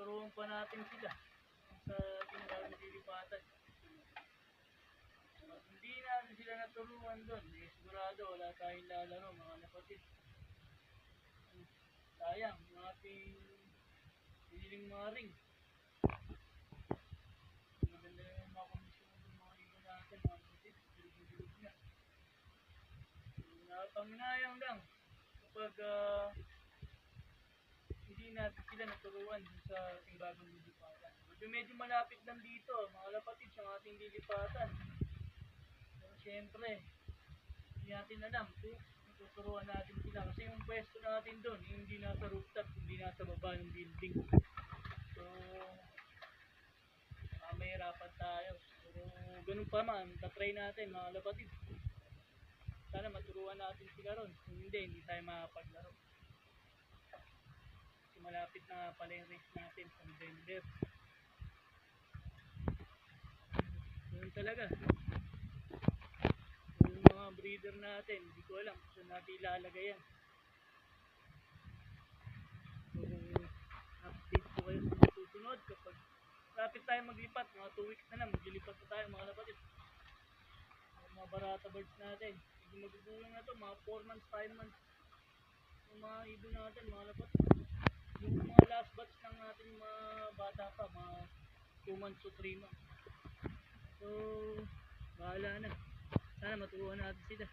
tuturuan pa natin sila sa tinatawag na lilipatan. Pag hindi natin sila naturuan doon, sigurado wala tayong lalaro mga kapatid. Sayang, yung ating piniling mga ring. Maganda yung mga kondisyon ng mga ibon natin, mga kapatid. Bilog na. Panginayang lang kapag hindi natin sila naturuan sa ating bagong lilipatan. Medyo malapit lang dito, mga kapatid, sa ating lilipatan. So, siyempre, hindi natin alam kung tuturuan natin sila. Kasi yung pwesto natin doon, hindi nasa rooftop, hindi nasa baba ng building. So, mahirapan tayo. Pero ganun pa man, tatry natin mga kapatid. Sana maturuan natin sila ron. Kung hindi tayo makapaglaro. Kasi malapit na pala yung race natin sa November. Ganun talaga. Yung mga breeder natin, hindi ko alam kung saan natin ilalagay yan. So, update ko kayo sa susunod kapag lapit tayo maglipat, mga 2 weeks na lang, maglilipat na tayo mga kapatid. Mga barata birds natin, hindi magugulong na to, mga 4 months, 5 months. Yung mga ibon natin, mga kapatid. Yung mga last batch lang natin, yung mga bata pa, mga 2 months to 3 months. So, bahala na. Sana maturuan natin sila.